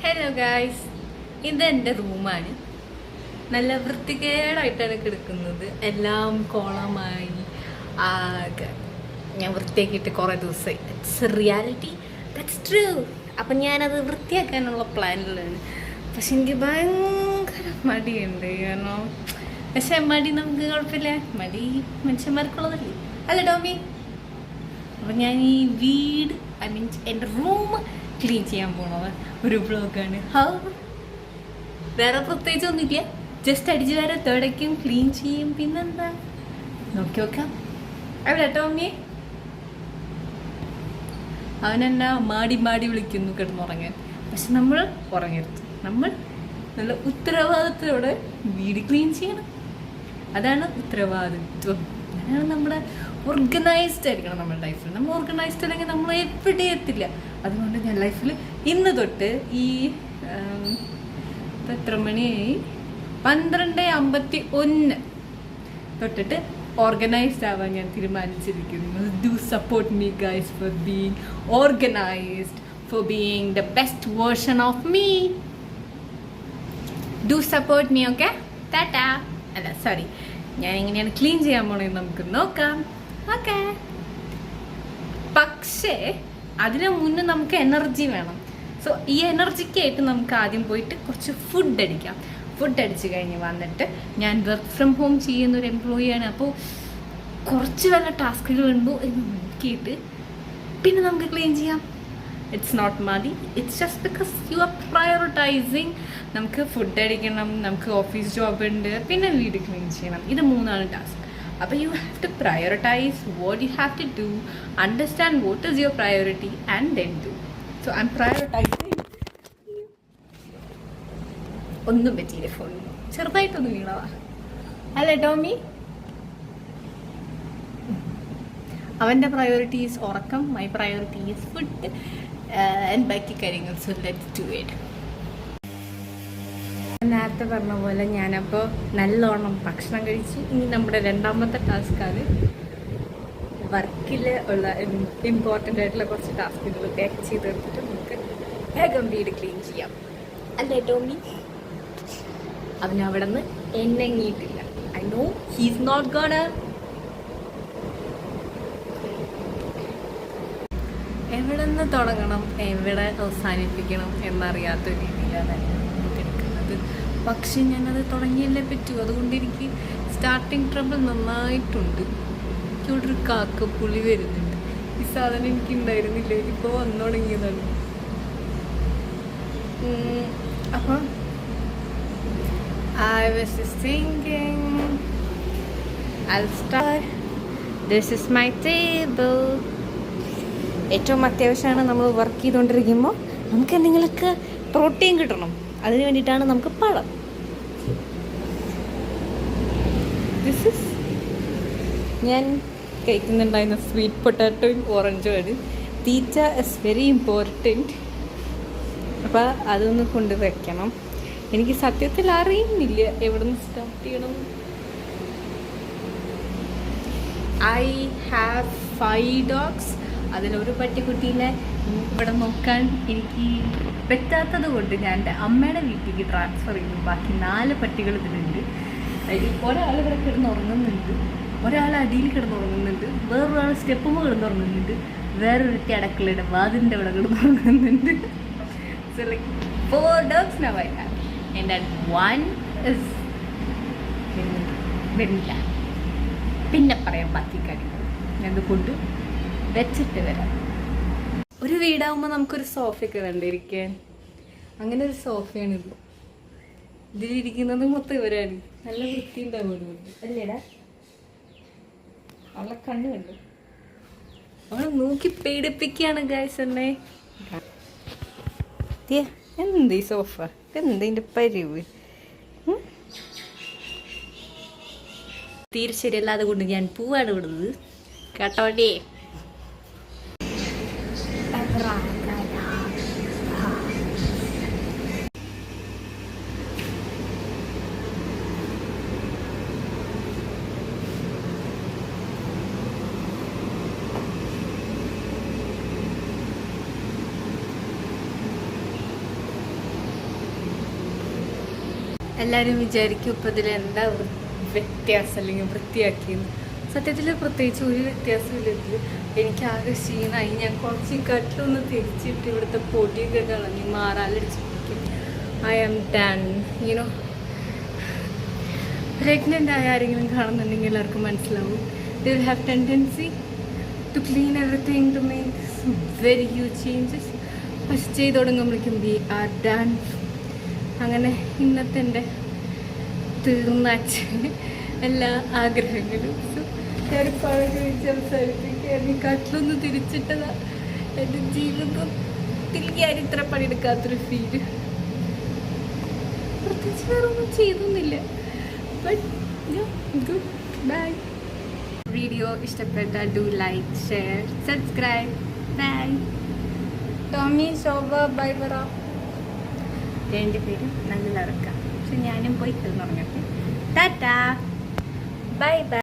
Hello guys, ഇതെൻ്റെ റൂമാണ്. നല്ല വൃത്തികേടായിട്ടാണ് കിടക്കുന്നത്. എല്ലാം കോളമായി ആകെ ഞാൻ വൃത്തിയാക്കിയിട്ട് കുറേ ദിവസമായി. It's reality, that's true. അപ്പം ഞാനത് വൃത്തിയാക്കാനുള്ള പ്ലാനിലാണ്. പക്ഷെ എനിക്ക് ഭയങ്കര മടിയുണ്ട്. കാരണം പക്ഷെ മടി നമുക്ക് കുഴപ്പമില്ല, മടി മനുഷ്യന്മാർക്കുള്ളതല്ലേ അല്ല ടോമി? അപ്പം ഞാൻ ഈ വീട് എൻ്റെ റൂം ക്ലീൻ ചെയ്യാൻ പോണത് ഒരു വ്ളോഗാണ്. വേറെ പ്രത്യേകിച്ച് ഒന്നുമില്ല, ജസ്റ്റ് അടിച്ചു വരെ തുടയ്ക്കും, ക്ലീൻ ചെയ്യും, പിന്നെന്താ നോക്കി നോക്കാം. അവിടെ ടോമി അവനെന്നാ മാടി മാടി വിളിക്കുന്നു കിടന്നുറങ്ങാൻ. പക്ഷെ നമ്മൾ ഉറങ്ങരുത്. നമ്മൾ നല്ല ഉത്തരവാദിത്തത്തോടെ വീട് ക്ലീൻ ചെയ്യണം. അതാണ് ഉത്തരവാദിത്വം. അതാണ് നമ്മുടെ ഓർഗനൈസ്ഡ് ആയിരിക്കണം നമ്മുടെ ലൈഫിൽ. നമ്മൾ ഓർഗനൈസ്ഡ് അല്ലെങ്കിൽ നമ്മൾ എവിടെ എത്തില്ല. അതുകൊണ്ട് ഞാൻ ലൈഫിൽ ഇന്ന് തൊട്ട് ഈ എത്ര മണിയായി, 12:51 തൊട്ടിട്ട് ഓർഗനൈസ്ഡ് ആവാൻ ഞാൻ തീരുമാനിച്ചിരിക്കുന്നു. Do support me guys for being organised, for being the best version of me. Do support me, okay? Tata. അല്ല സോറി, ഞാൻ എങ്ങനെയാണ് ക്ലീൻ ചെയ്യാൻ പോണെന്ന് നമുക്ക് നോക്കാം. ഓക്കെ, പക്ഷേ അതിന് മുന്നേ നമുക്ക് എനർജി വേണം. സോ ഈ എനർജിക്കായിട്ട് നമുക്ക് ആദ്യം പോയിട്ട് കുറച്ച് ഫുഡ് അടിക്കാം. ഫുഡ് അടിച്ച് കഴിഞ്ഞ് വന്നിട്ട് ഞാൻ വർക്ക് ഫ്രം ഹോം ചെയ്യുന്നൊരു എംപ്ലോയിയാണ്. അപ്പോൾ കുറച്ച് വല്ല ടാസ്കുകൾ ഉണ്ടോ എന്ന് നോക്കിയിട്ട് പിന്നെ നമുക്ക് ക്ലീൻ ചെയ്യാം. ഇറ്റ്സ് നോട്ട് മതി, it's just because you are prioritising. നമുക്ക് ഫുഡ് അടിക്കണം, നമുക്ക് ഓഫീസ് ജോബ് ഉണ്ട്, പിന്നെ വീട് ക്ലീൻ ചെയ്യണം. ഇത് 3 ടാസ്ക്. അപ്പോൾ you have to prioritize what you have to do, understand what is your priority and then do. So I am prioritizing. ഒന്നും പറ്റിയില്ല, ഫോൺ ചെറുതായിട്ടൊന്നും വീണതാ അല്ലേ ടോമി? അവൻ്റെ പ്രയോറിറ്റി ഈസ് ഉറക്കം, my priority is food and ബാക്കി കാര്യങ്ങൾ. So let's do it. നേരത്തെ പറഞ്ഞ പോലെ ഞാനപ്പോൾ നല്ലോണം ഭക്ഷണം കഴിച്ചു. ഇനി നമ്മുടെ രണ്ടാമത്തെ ടാസ്ക്കാണ് വർക്കിൽ ഉള്ള ഇമ്പോർട്ടൻ്റ് ആയിട്ടുള്ള കുറച്ച് ടാസ്കുകൾ പാക്ക് ചെയ്തെടുത്തിട്ട് നമുക്ക് വേഗം വീട് ക്ലീൻ ചെയ്യാം അല്ലേ ടോമി? അവനവിടെ നിന്ന് എന്നെങ്ങിയിട്ടില്ല. I know he's not gonna. എവിടെ നിന്ന് തുടങ്ങണം, എവിടെ അവസാനിപ്പിക്കണം എന്നറിയാത്ത രീതിയിലാണ് എടുക്കുന്നത്. പക്ഷെ ഞാനത് തുടങ്ങിയല്ലേ പറ്റൂ. അതുകൊണ്ട് എനിക്ക് സ്റ്റാർട്ടിങ് ട്രബിൾ നന്നായിട്ടുണ്ട്. എനിക്കിവിടെ ഒരു കാക്കപ്പുള്ളി വരുന്നുണ്ട്. ഈ സാധനം എനിക്ക് ഉണ്ടായിരുന്നില്ല, ഇപ്പോൾ വന്നു തുടങ്ങിയതാണ്. അപ്പം I was just thinking I'll start. This is my table. ഏറ്റവും അത്യാവശ്യമാണ് നമ്മൾ വർക്ക് ചെയ്തുകൊണ്ടിരിക്കുമ്പോൾ നമുക്ക് എന്തെങ്കിലുമൊക്കെ പ്രോട്ടീൻ കിട്ടണം. അതിന് വേണ്ടിയിട്ടാണ് നമുക്ക് പഴം. ദിസ് ഇസ് ഞാൻ കഴിക്കുന്നുണ്ടായിരുന്ന സ്വീറ്റ് പൊട്ടാറ്റോയും ഓറഞ്ചും ആണ്. Theta is very important. അപ്പോൾ അതൊന്ന് കൊണ്ട് വയ്ക്കണം. എനിക്ക് സത്യത്തിൽ അറിയുന്നില്ല എവിടെ നിന്ന് സ്റ്റാർട്ട് ചെയ്യണം. I have 5 dogs. അതിലൊരു പട്ടിക്കുട്ടീനെ ഇവിടെ നോക്കാൻ എനിക്ക് പറ്റാത്തത് കൊണ്ട് ഞാൻ എൻ്റെ അമ്മയുടെ വീട്ടിലേക്ക് ട്രാൻസ്ഫർ ചെയ്തു. ബാക്കി 4 പട്ടികൾ ഇതിലുണ്ട്. അതിൽ ഒരാൾ ഇവിടെ കിടന്നുറങ്ങുന്നുണ്ട്, ഒരാൾ അടിയിൽ കിടന്നുറങ്ങുന്നുണ്ട്, വേറൊരാൾ സ്റ്റെപ്പുമ്പോൾ കിടന്നുറങ്ങുന്നുണ്ട്, വേറൊരു അടക്കളയുടെ വാതിലിൻ്റെ അവിടെ കിടന്നുറങ്ങുന്നുണ്ട്. So like 4 dogs now I have. And that one is വെരില്ല. പിന്നെ പറയാം ബാക്കി കാര്യങ്ങൾ. ഞാൻ കൊണ്ട് വെച്ചിട്ട് വരാം. ഒരു വീടാകുമ്പോൾ നമുക്കൊരു സോഫയൊക്കെ വേണ്ടിയിരിക്കാൻ. അങ്ങനെ ഒരു സോഫയാണിത്. ഇതിലിരിക്കുന്നത് മൊത്തം ഇവരാണ്. നല്ല വൃത്തി ഉണ്ടാവുള്ളൂ അല്ലേടാ? അവളെ കണ്ണു കണ്ടു, അവളെ നോക്കി പേടിപ്പിക്കുകയാണ് ഗൈസ് എന്നെ. എന്ത് ഈ സോഫ, എന്തിൻ്റെ പരിവ്? തീരെ ശരിയല്ലാതെ കൊണ്ട് ഞാൻ പൂവാണ് വിടുന്നത് കേട്ടോടേ. എല്ലാവരും വിചാരിക്കും ഇപ്പം ഇതിൽ എന്താ വ്യത്യാസം അല്ലെങ്കിൽ വൃത്തിയാക്കിയെന്ന്. സത്യത്തിൽ പ്രത്യേകിച്ച് ഒരു വ്യത്യാസമില്ല ഇതിൽ. എനിക്കാകെ ക്ഷീണമായി. ഞാൻ കുറച്ച് കട്ടിലൊന്ന് തിരിച്ചിട്ട് ഇവിടുത്തെ പൊടിയൊക്കെ കളഞ്ഞ് മാറാലടിച്ചിരിക്കും. I am done. You know, pregnant ആയ ആരെങ്കിലും കാണുന്നുണ്ടെങ്കിൽ എല്ലാവർക്കും മനസ്സിലാവും. They will have tendency to clean everything, to make very huge changes. പക്ഷെ ചെയ്ത് തുടങ്ങുമ്പോഴേക്കും വി ആർ ഡൺ. അങ്ങനെ ഇന്നത്തെ എൻ്റെ തീർന്നാച്ച് എല്ലാ ആഗ്രഹങ്ങളും. സോ ഞാൻ പഴകി വെച്ച് അവസാനിപ്പിക്കുകയാണ്. കട്ടിലൊന്ന് തിരിച്ചിട്ടതാ. എൻ്റെ ജീവിതത്തിൽ ഞാൻ ഇത്ര പണിയെടുക്കാത്തൊരു ഫീല്. പ്രത്യേകിച്ച് വേറെ ഒന്നും ചെയ്തൊന്നുമില്ല. But good bye. വീഡിയോ ഇഷ്ടപ്പെട്ടാൽ do like, share, subscribe. Bye. Tommy, Shobha, bye പറ. രണ്ടുപേരും നല്ല ഇറക്കാം. പക്ഷെ ഞാനും പോയി കിടന്നുറങ്ങട്ടെ. Tata, bye bye.